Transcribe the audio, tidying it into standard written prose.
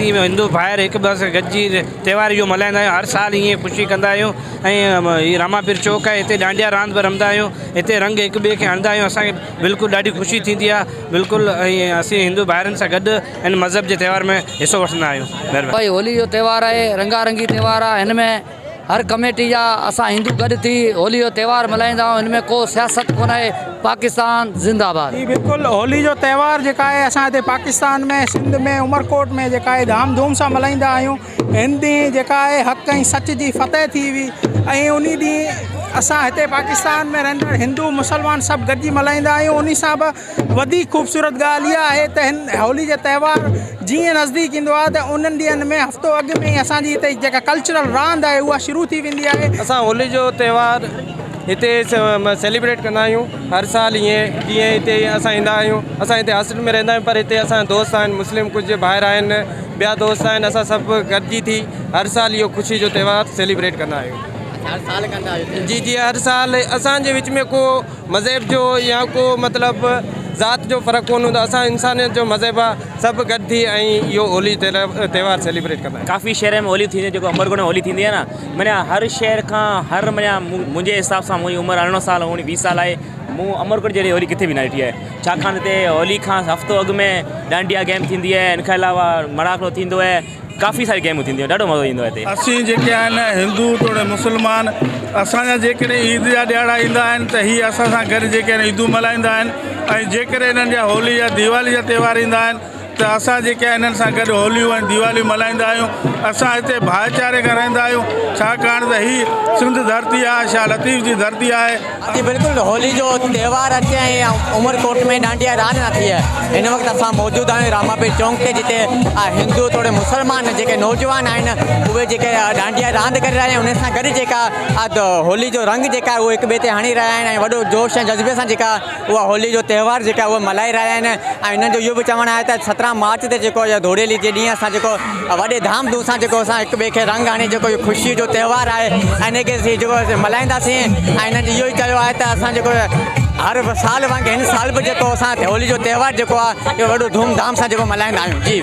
जाति में हिंदू भाइर एक ॿिए सां गॾिजी त्योहार इहो मल्हाईंदा आहियूं। हर साल ईअं ख़ुशी कंदा आहियूं। ऐं हीअ रामापीर चौक आहे, हिते डांडिया रांदि बि रमंदा आहियूं, हिते रंग हिक ॿिए खे हणंदा आहियूं। असांखे बिल्कुलु ॾाढी ख़ुशी थींदी आहे। बिल्कुलु ऐं असीं हिंदू भाइरनि सां गॾु हिन मज़हब जे त्योहार में हिसो वठंदा आहियूं। भाई होली जो त्यौहार है, रंगारंगी त्यौहार है। इनमें हर कमेटी जा असां हिंदू गॾु थी होली जो त्यौहार मल्हाईंदा आहियूं। इनमें को सियासत कोन आहे। पाकिस्तान जिंदाबाद। जी बिल्कुलु, होली जो त्यौहार जेका आहे असां हिते पाकिस्तान में सिंध में उमरकोट में जेका आहे धाम धूम सां मल्हाईंदा आहियूं। हिन ॾींहुं जेका आहे हक़ ऐं सच जी फतेह थी हुई ऐं उन ॾींहुं असां हिते पाकिस्तान में रहंदड़ हिंदू मुसलमान सभु गॾिजी मल्हाईंदा आहियूं। उन सां बि वधीक ख़ूबसूरत ॻाल्हि इहा आहे त हिन होली जो त्यौहार जीअं नज़दीक ईंदो आहे त उन्हनि ॾींहंनि में हफ़्तो अॻु में ई असांजी हिते जेका कल्चरल रांदि आहे उहा शुरू थी वेंदी आहे। असां होली जो त्यौहार हिते सेलिब्रेट कंदा आहियूं हर साल। ईअं जीअं हिते असां ईंदा आहियूं, असां हिते हॉस्टल में रहंदा आहियूं, पर हिते असांजा दोस्त आहिनि मुस्लिम, कुझु ॿाहिरि आहिनि, ॿिया दोस्त आहिनि। असां सभु गॾिजी थी हर साल इहो ख़ुशी जो त्यौहार सेलिब्रेट कंदा आहियूं। हर साल कंदा आहियूं। जी जी, हर साल असांजे विच में को मज़हब जो या को मतिलबु ज़ात जो फ़र्क़ु कोन हूंदो। असां इंसानियत जो मज़हब आहे, सभु गॾु थी ऐं इहो होली त्यौहार सेलिब्रेट कंदा आहियूं। काफ़ी शहर में होली थींदी आहे। जेको अमरकोट में होली थींदी आहे न, माना हर शहर खां हर माना मुंहिंजे हिसाब सां मुंहिंजी उमिरि 18 साल 20 साल आहे। मूं अमरकोट जहिड़ी होली किथे बि न ॾिठी आहे। छाकाणि हिते होली खां हफ़्तो अॻु में डांडिया गेम थींदी आहे। इन खां अलावा मड़ाको थींदो आहे। काफ़ी सारी गेमूं थींदियूं, ॾाढो मज़ो ईंदो आहे हिते। असीं जेके आहिनि हिंदू थोरे मुस्लमान, असांजा जेकॾहिं ईद जा ॾियारा ईंदा आहिनि त हीअ असां सां गॾु जेके आहिनि ईदूं मल्हाईंदा आहिनि। ऐं जेकॾहिं हिननि जा होली या दीवाली जा त्यौहार ईंदा आहिनि त असां जेके आहिनि हिननि सां गॾु होलियूं ऐं दीवालियूं मल्हाईंदा आहियूं। असां हिते भाईचारे खां रहंदा आहियूं, छाकाणि त हीअ सिंध धरती आहे, शाह लतीफ़ जी धरती आहे। जी बिल्कुलु, होली जो त्यौहार अचे ऐं उमरकोट में डांडिया रांदि न थी आहे। हिन वक़्तु असां मौजूदु आहियूं रामापीर चौक ते, जिते हिंदू थोरे मुसलमान जेके नौजवान आहिनि उहे जेके डांडिया रांदि करे रहिया आहिनि। उन सां गॾु जेका होली जो रंग जेका आहे उहो हिक ॿिए ते हणी रहिया आहिनि ऐं वॾो जोश ऐं जज़्बे सां जेका उहा होली जो त्यौहार जेका उहा मल्हाए रहिया आहिनि। ऐं हिननि जो इहो बि चवणु आहे त 17 मार्च ते जेको धोड़ेली जे ॾींहुं असां जेको वॾे धाम धूम सां जेको असां हिक ॿिए खे रंग हणी जेको ख़ुशी जो त्यौहार आहे ऐं हिनखे जेको मल्हाईंदासीं। ऐं हिननि इहो ई चयो आहे त असां जेको हर साल वांगुरु हिन साल बि जेको असां होली जो त्यौहार जेको आहे इहो वॾो धूमधाम सां जेको मल्हाईंदा आहियूं। जी।